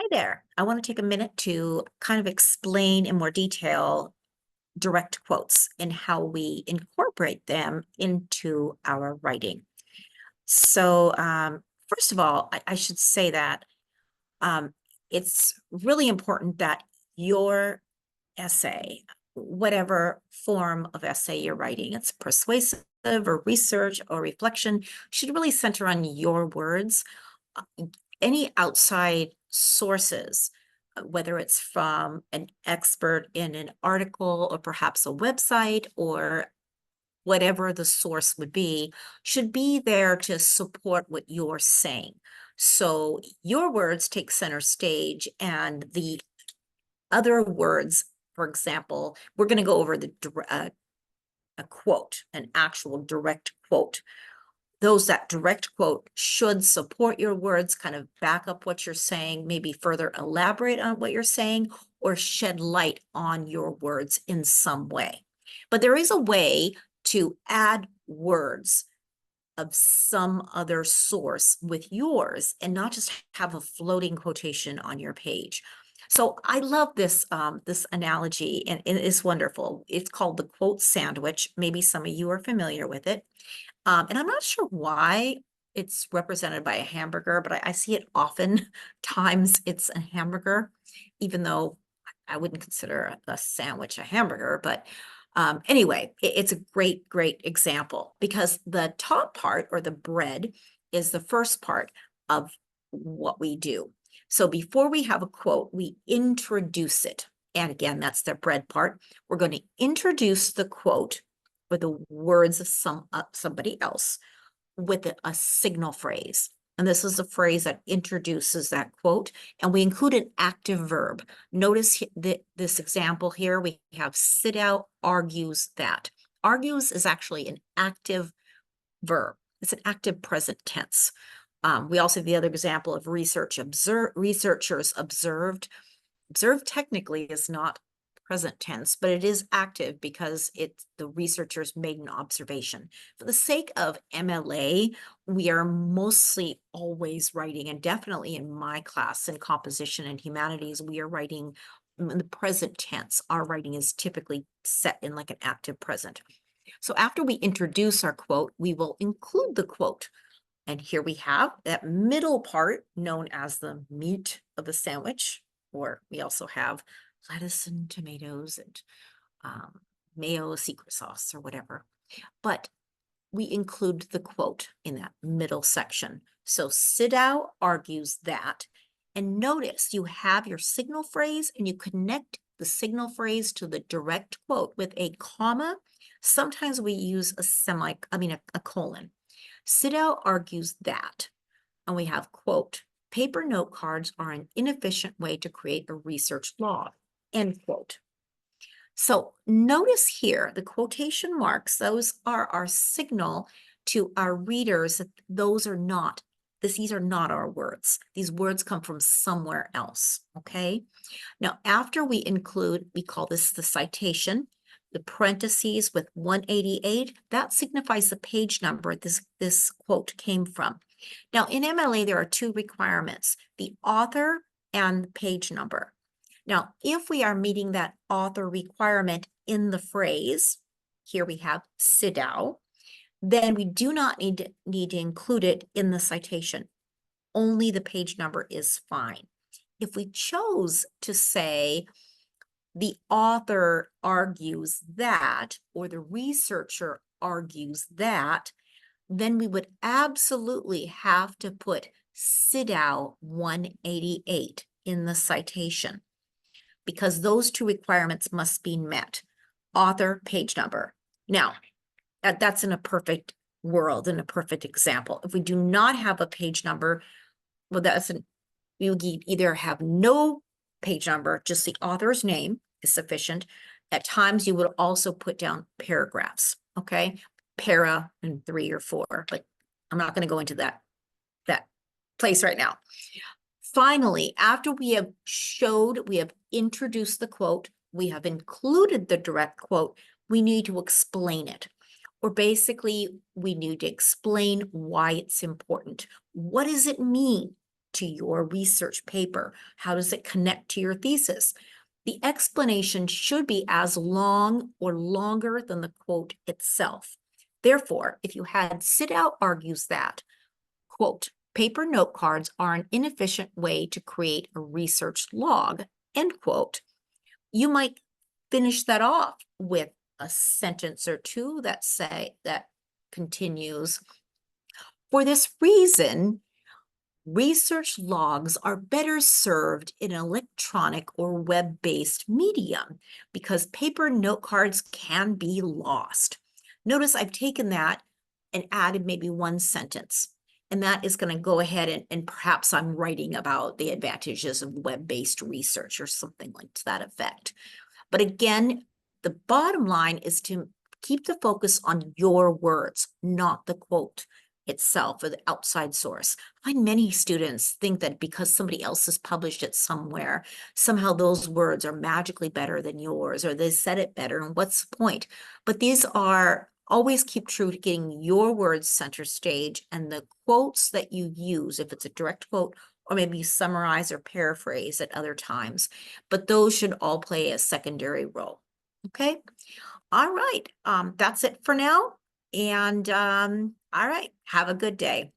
Hi there. I want to take a minute to kind of explain in more detail direct quotes and how we incorporate them into our writing. So, first of all, I should say that um, it's really important that your essay, whatever form of essay you're writing, it's persuasive or research or reflection, should really center on your words. Any outside sources, whether it's from an expert in an article or perhaps a website or whatever the source would be, should be there to support what you're saying. So your words take center stage, and the other words, for example, we're going to go over a quote, an actual direct quote. That direct quote should support your words, kind of back up what you're saying, maybe further elaborate on what you're saying, or shed light on your words in some way. But there is a way to add words of some other source with yours and not just have a floating quotation on your page. So I love this analogy, and it is wonderful. It's called the quote sandwich. Maybe some of you are familiar with it. And I'm not sure why it's represented by a hamburger, but I see it often times it's a hamburger, even though I wouldn't consider a sandwich a hamburger. But anyway, it's a great example because the top part, or the bread, is the first part of what we do. So before we have a quote, we introduce it. And again, that's the bread part. We're going to introduce the quote or the words of somebody else with a signal phrase. And this is a phrase that introduces that quote, and we include an active verb. Notice this example here, we have sit out argues that. Argues is actually an active verb. It's an active present tense. We also have the other example of researchers observed. Observed technically is not present tense, but it is active because the researchers made an observation. For the sake of MLA, we are mostly always writing, and definitely in my class in composition and humanities, we are writing in the present tense. Our writing is typically set in like an active present. So after we introduce our quote, we will include the quote. And here we have that middle part known as the meat of the sandwich, or we also have lettuce and tomatoes and mayo, secret sauce, or whatever. But we include the quote in that middle section. So Sidow argues that, and notice you have your signal phrase and you connect the signal phrase to the direct quote with a comma. Sometimes we use a colon. Sidow argues that, and we have quote, paper note cards are an inefficient way to create a research log, end quote. So notice here, the quotation marks, those are our signal to our readers that these are not our words. These words come from somewhere else, okay? Now, after we include, we call this the citation, the parentheses with 188, that signifies the page number this quote came from. Now, in MLA, there are two requirements, the author and the page number. Now, if we are meeting that author requirement in the phrase, here we have Sidow, then we do not need to include it in the citation. Only the page number is fine. If we chose to say the author argues that, or the researcher argues that, then we would absolutely have to put Sidow 188 in the citation, because those two requirements must be met. Author, page number. Now, that's in a perfect world, in a perfect example. If we do not have a page number, well, we would either have no page number, just the author's name is sufficient. At times, you would also put down paragraphs, okay? Para and 3 or 4, but I'm not going to go into that place right now. Finally, after we have introduced the quote, we have included the direct quote, we need to explain it. Or basically, we need to explain why it's important. What does it mean to your research paper? How does it connect to your thesis? The explanation should be as long or longer than the quote itself. Therefore, if you had Sit-Out argues that, quote, paper note cards are an inefficient way to create a research log, end quote, you might finish that off with a sentence or two that continues. For this reason, research logs are better served in an electronic or web-based medium because paper note cards can be lost. Notice I've taken that and added maybe one sentence, and that is going to go ahead and perhaps I'm writing about the advantages of web-based research or something like to that effect. But again, the bottom line is to keep the focus on your words, not the quote itself or the outside source. I find many students think that because somebody else has published it somewhere, somehow those words are magically better than yours, or they said it better, and what's the point? But these are always keep true to getting your words center stage, and the quotes that you use, if it's a direct quote, or maybe you summarize or paraphrase at other times, but those should all play a secondary role. Okay. All right. That's it for now. And all right. Have a good day.